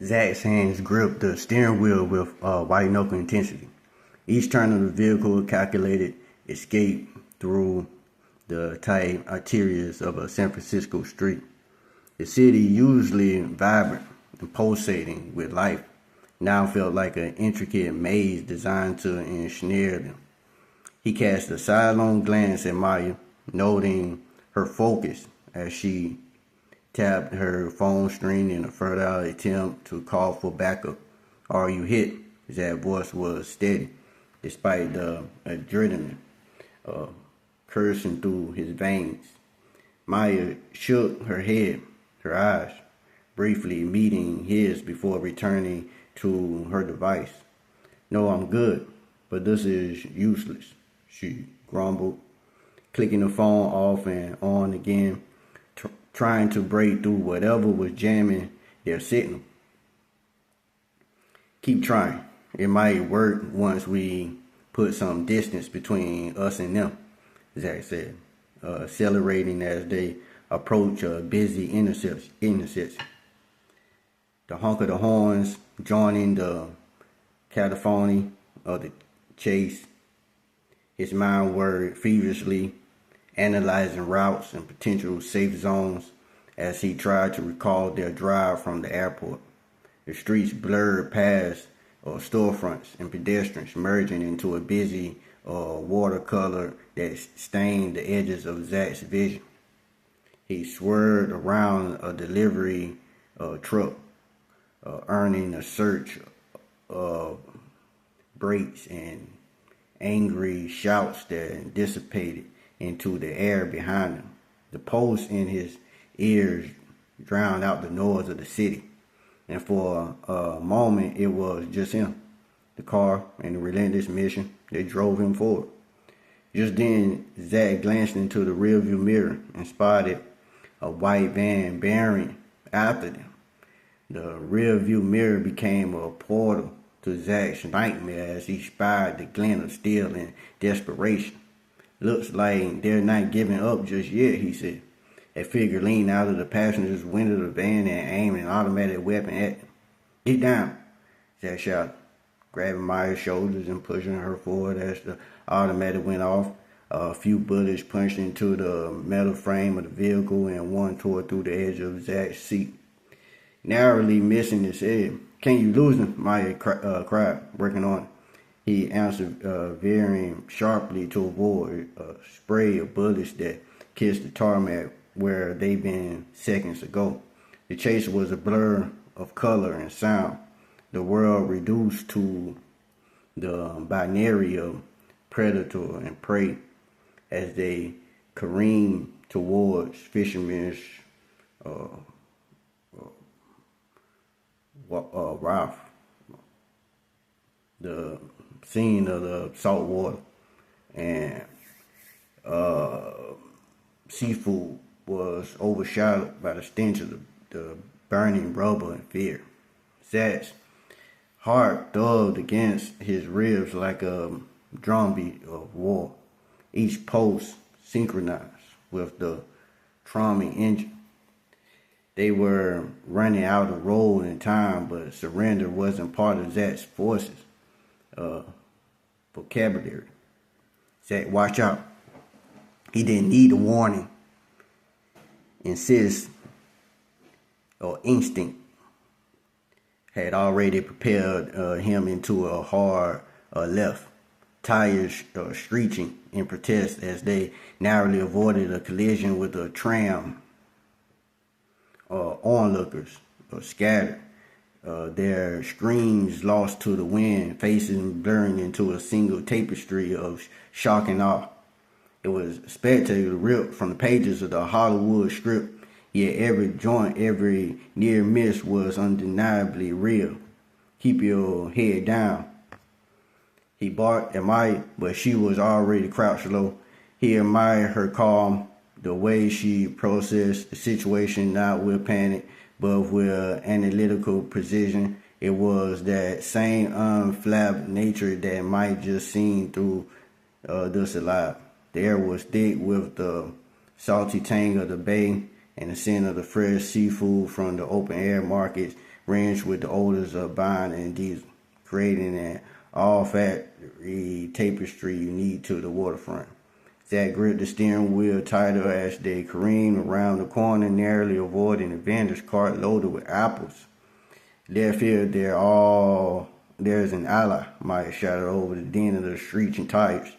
Zach's hands gripped the steering wheel with white knuckle intensity. Each turn of the vehicle calculated escape through the tight arteries of a San Francisco street. The city, usually vibrant and pulsating with life, now felt like an intricate maze designed to ensnare them. He cast a sidelong glance at Maya, noting her focus as she tapped her phone screen in a fertile attempt to call for backup. "Are you hit?" That voice was steady, despite the adrenaline coursing through his veins. Maya shook her head, her eyes briefly meeting his before returning to her device. "No, I'm good, but this is useless," she grumbled, clicking the phone off and on again, trying to break through whatever was jamming their signal. "Keep trying. It might work once we put some distance between us and them," Zach said, accelerating as they approached a busy intersection. The honk of the horns joining the cacophony of the chase. His mind worked feverishly, analyzing routes and potential safe zones as he tried to recall their drive from the airport. The streets blurred past storefronts and pedestrians, merging into a busy watercolor that stained the edges of Zach's vision. He swerved around a delivery truck, earning a surge of brakes and angry shouts that dissipated into the air behind him. The pulse in his ears drowned out the noise of the city, and for a moment it was just him, the car, and the relentless mission that drove him forward. Just then, Zach glanced into the rearview mirror and spotted a white van bearing after them. The rearview mirror became a portal to Zach's nightmare as he spied the glint of steel in desperation. "Looks like they're not giving up just yet," he said. A figure leaned out of the passenger's window of the van and aimed an automatic weapon at him. "Get down," Zach shouted, grabbing Maya's shoulders and pushing her forward as the automatic went off. A few bullets punched into the metal frame of the vehicle and one tore through the edge of Zach's seat, narrowly missing his head. "Can't you lose him?" Maya cried, working on it. He answered, veering sharply to avoid a spray of bullets that kissed the tarmac where they'd been seconds ago. The chase was a blur of color and sound, the world reduced to the binary of predator and prey as they careened towards Fisherman's Ralph, the scene of the salt water, and seafood was overshadowed by the stench of the burning rubber and fear. Zach's heart thudded against his ribs like a drumbeat of war, each pulse synchronized with the tromming engine. They were running out of road and time, but surrender wasn't part of Zach's forces vocabulary. Zach, watch out. He didn't need a warning. Insist or instinct had already propelled him into a hard left, tires screeching in protest as they narrowly avoided a collision with a tram. Onlookers scattered, their screams lost to the wind, faces blurring into a single tapestry of shock and awe. It was spectacular, ripped from the pages of the Hollywood script, yet every joint, every near miss was undeniably real. "Keep your head down," he barked at Maya, but she was already crouched low. He admired her calm, the way she processed the situation, not with panic, but with analytical precision. It was that same unflapped nature that might just seen through this alive. The air was thick with the salty tang of the bay and the scent of the fresh seafood from the open air markets ranged with the odors of bine and diesel, creating an all-factory tapestry unique to the waterfront. Zach gripped the steering wheel tighter as they careened around the corner, narrowly avoiding a vendor's cart loaded with apples. Left here, there's an ally, Maya shouted over the din of the screeching tires.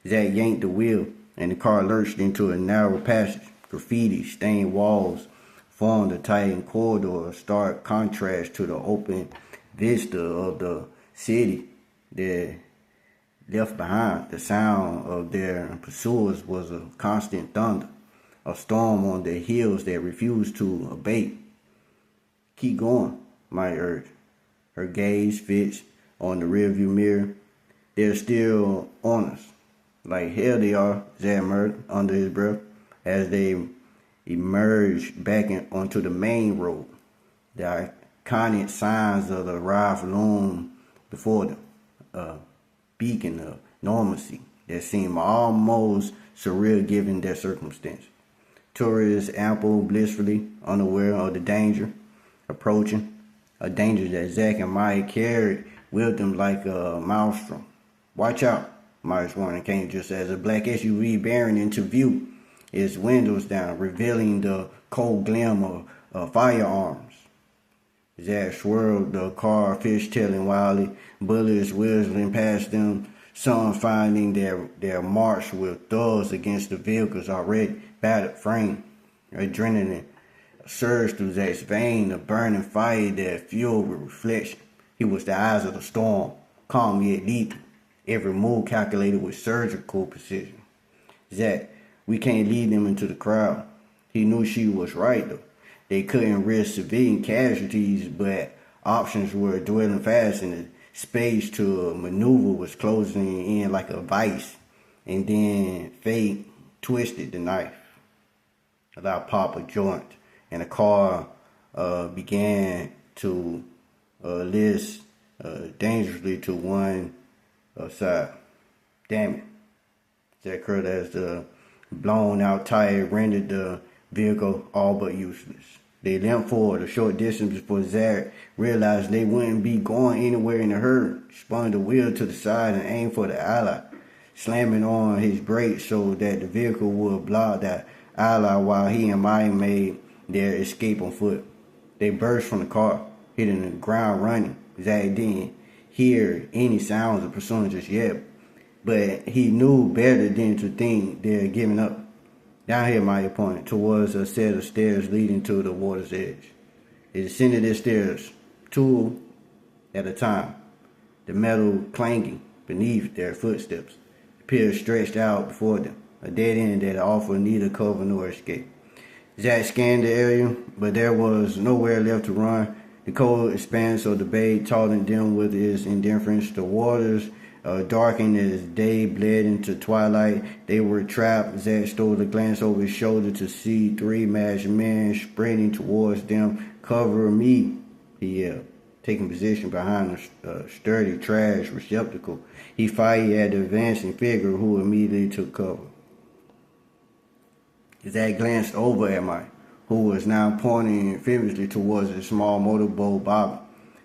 Zach yanked the wheel, and the car lurched into a narrow passage. Graffiti, stained walls formed a tight corridor, a stark contrast to the open vista of the city they left behind. The sound of their pursuers was a constant thunder, a storm on the hills that refused to abate. Keep going, Maya urged. Her gaze fixed on the rearview mirror. They're still on us. Like hell they are, Zach murmured under his breath as they emerged back onto the main road. The iconic signs of the arrival loomed before them, a beacon of normalcy that seemed almost surreal given their circumstances. Tourists ambled blissfully, unaware of the danger approaching, a danger that Zach and Maya carried with them like a maelstrom. Watch out, Maya's warning came just as a black SUV bearing into view, its windows down, revealing the cold gleam of firearms. Zach swirled the car, fishtailing wildly, bullets whistling past them, some finding their march with thuds against the vehicle's already battered frame. Adrenaline surged through Zach's vein, a burning fire that fueled with reflection. He was the eyes of the storm, calm yet lethal, every move calculated with surgical precision. Zach, we can't lead them into the crowd. He knew she was right, though. They couldn't risk civilian casualties, but options were dwindling fast, and the space to maneuver was closing in like a vice. And then fate twisted the knife, allowed pop a joint, and the car began to list dangerously to one side. Damn it. That occurred as the blown out tire rendered the vehicle all but useless. They limped forward a short distance before Zach realized they wouldn't be going anywhere in a hurry. Spun the wheel to the side and aimed for the ally, slamming on his brakes so that the vehicle would block that ally while he and Maya made their escape on foot. They burst from the car, hitting the ground running. Zach didn't hear any sounds of pursuing just yet, but he knew better than to think they're giving up. Down here, Maya pointed towards a set of stairs leading to the water's edge. They descended their stairs, two at a time, the metal clanging beneath their footsteps. The pier stretched out before them, a dead end that offered neither cover nor escape. Zach scanned the area, but there was nowhere left to run. The cold expanse of the bay taunted them with its indifference. The waters darkened as day bled into twilight. They were trapped. Zach stole a glance over his shoulder to see three masked men sprinting towards them. Cover me, he yelled, taking position behind a sturdy trash receptacle. He fired at the advancing figure, who immediately took cover. Zach glanced over at Mike, who was now pointing feverishly towards a small motorboat bobbing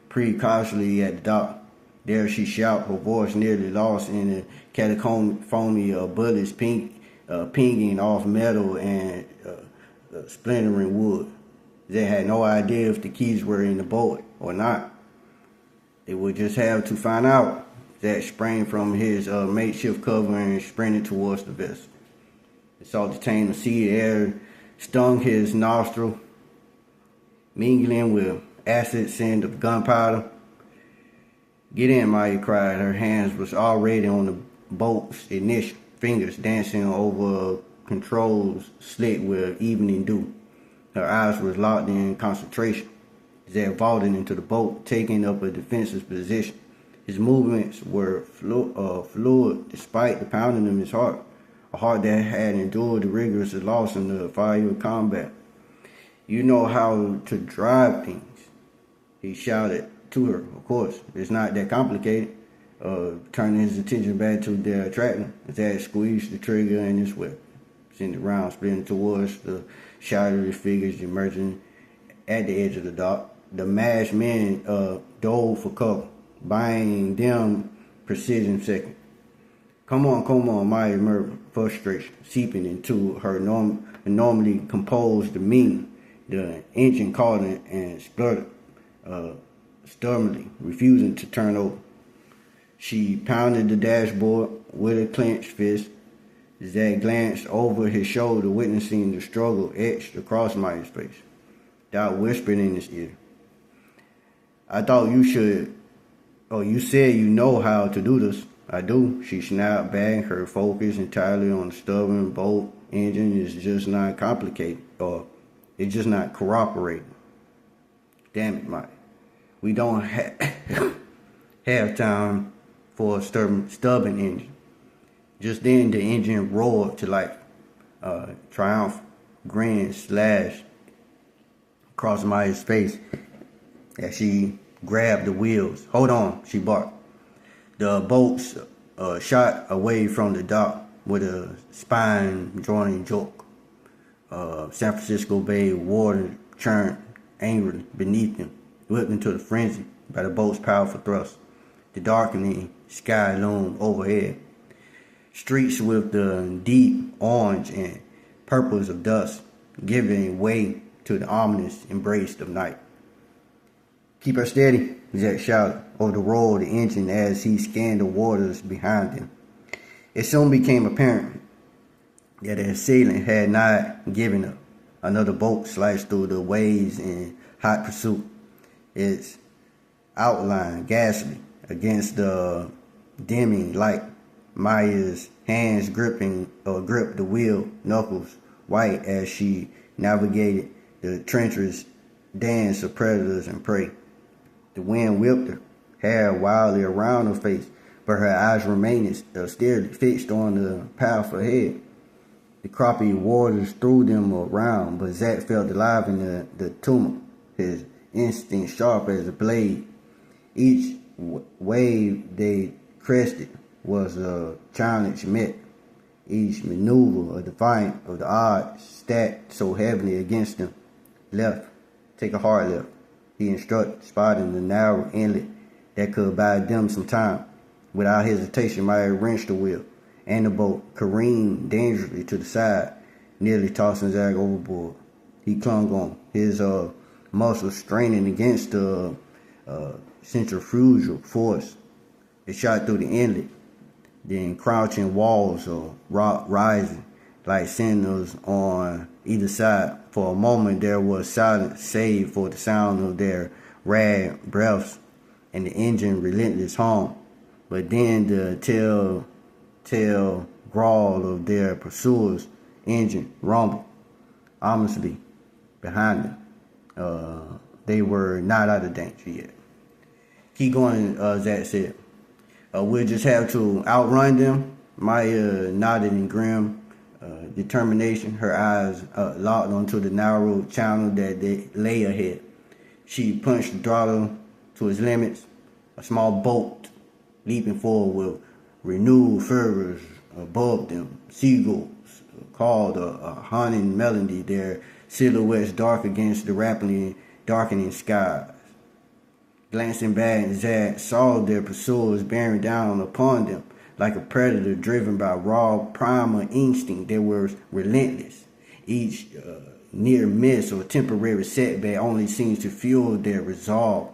precautiously at the dock. There she shouted, her voice nearly lost in the cacophony of bullets pinging off metal and splintering wood. They had no idea if the keys were in the boat or not. They would just have to find out. Zach sprang from his makeshift cover and sprinted towards the vessel. The salty taint of sea air stung his nostril, mingling with acid scent of gunpowder. Get in, Maya cried. Her hands was already on the boat's ignition, fingers dancing over controls slick with evening dew. Her eyes were locked in concentration. Zach vaulted into the boat, taking up a defensive position. His movements were fluid despite the pounding of his heart, a heart that had endured the rigorous loss in the fire of combat. You know how to drive things, he shouted to her. Of course, it's not that complicated. Turning his attention back to their attractant, Zach squeezed the trigger in his whip, sending the round splitting towards the shadowy figures emerging at the edge of the dock. the masked men dove for cover, buying them precision seconds. Come on, Maya murmured, frustration seeping into her normally composed demeanor. The engine caught and spluttered, stubbornly, refusing to turn over. She pounded the dashboard with a clenched fist. Zach glanced over his shoulder, witnessing the struggle etched across Maya's face. Doc whispered in his ear, "I thought you should. Oh, you said you know how to do this." "I do," she snapped back, her focus entirely on the stubborn bolt engine. Is just not complicated, or it's just not cooperating. Damn it, Mike. We don't have time for a stubborn engine. Just then, the engine roared to life. Triumph grin slashed across Maya's face as she grabbed the wheels. "Hold on," she barked. The boats shot away from the dock with a spine-joining jolt. San Francisco Bay water churned angrily beneath them, whipped into the frenzy by the boat's powerful thrust. The darkening sky loomed overhead, streaks with the deep orange and purples of dust, giving way to the ominous embrace of night. "Keep her steady," Zach shouted over the roar of the engine as he scanned the waters behind him. It soon became apparent that the assailant had not given up. Another boat sliced through the waves in hot pursuit, its outline ghastly against the dimming light. Maya's hands gripped the wheel, knuckles white as she navigated the treacherous dance of predators and prey. The wind whipped her hair wildly around her face, but her eyes remained steadily fixed on the path ahead. The crappy waters threw them around, but Zach felt alive in the tumult, his instinct sharp as a blade. Each wave they crested was a challenge met, each maneuver a defiant of the odds stacked so heavily against them. "Left, take a hard left," he instructed, spotting the narrow inlet that could buy them some time. Without hesitation, Maya wrenched the wheel, and the boat careened dangerously to the side, nearly tossing Zach overboard. He clung on, his muscles straining against the centrifugal force. It shot through the inlet, then crouching walls of rock rising like sentinels on either side. For a moment there was silence, save for the sound of their ragged breaths and the engine's relentless hum. But then the telltale growl of their pursuer's engine rumbled ominously behind them. They were not out of danger yet. "Keep going," Zach said. "We'll just have to outrun them." Maya nodded in grim determination, her eyes locked onto the narrow channel that lay ahead. She punched the throttle to its limits, a small boat leaping forward with renewed fervor above them. Seagulls called a haunting melody, their silhouettes dark against the rapidly darkening skies. Glancing back, Zach saw their pursuers bearing down upon them like a predator driven by raw primal instinct. They were relentless. Each near miss or temporary setback only seems to fuel their resolve.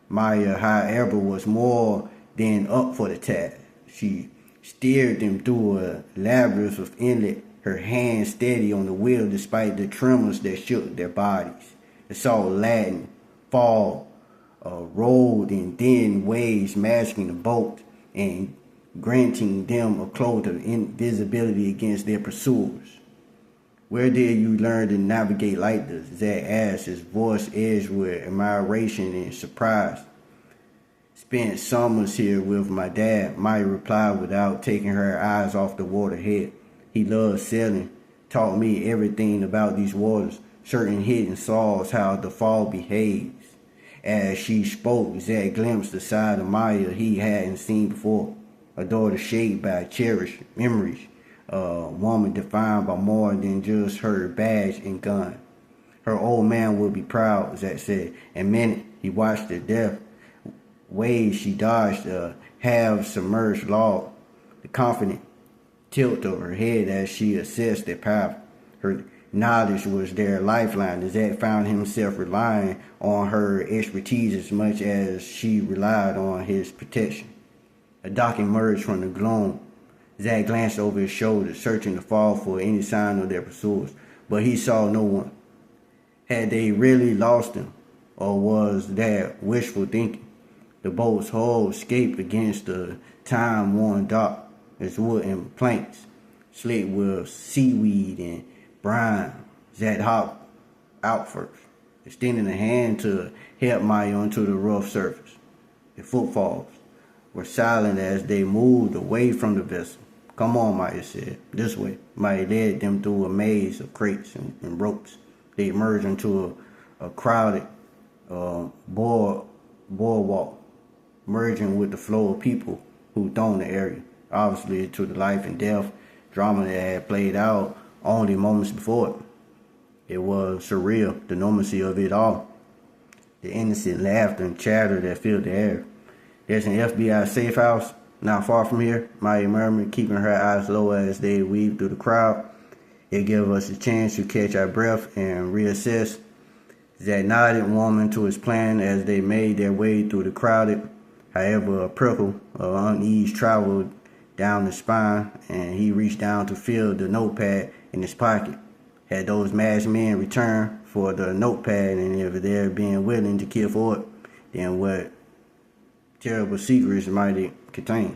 Maya, however, was more than up for the task. She steered them through a labyrinth of inlet, her hands steady on the wheel despite the tremors that shook their bodies. The salt Latin fall rolled in thin waves, masking the boat and granting them a cloak of invisibility against their pursuers. "Where did you learn to navigate like this?" Zach asked, his voice edged with admiration and surprise. "Spent summers here with my dad," Maya replied without taking her eyes off the water ahead. "He loved sailing, taught me everything about these waters, certain hidden saws, how the fall behaves." As she spoke, Zach glimpsed the side of Maya he hadn't seen before, a daughter shaped by cherished memories, a woman defined by more than just her badge and gun. Her old man would be proud, Zach said. And minute he watched her death waves she dodged a half-submerged log. The confident tilt of her head as she assessed their path. Her knowledge was their lifeline. Zach found himself relying on her expertise as much as she relied on his protection. A dock emerged from the gloom. Zach glanced over his shoulder, searching the fog for any sign of their pursuers, but he saw no one. Had they really lost him, or was that wishful thinking? The boat's hull scraped against the time-worn dock, its wooden planks slick with seaweed and brine. Zach hopped out first, extending a hand to help Maya onto the rough surface. The footfalls were silent as they moved away from the vessel. "Come on," Maya said. "This way." Maya led them through a maze of crates and ropes. They emerged into a crowded boardwalk, merging with the flow of people who thronged the area. Obviously, to the life and death drama that had played out only moments before. It was surreal, the normalcy of it all. The innocent laughter and chatter that filled the air. "There's an FBI safe house not far from here," Maya murmured, keeping her eyes low as they weaved through the crowd. "It gave us a chance to catch our breath and reassess." Zach nodded, warming to his plan as they made their way through the crowded. However, a prickle of unease traveled down his spine, and he reached down to feel the notepad in his pocket. Had those masked men returned for the notepad, and if they're being willing to kill for it, then what terrible secrets might it contain?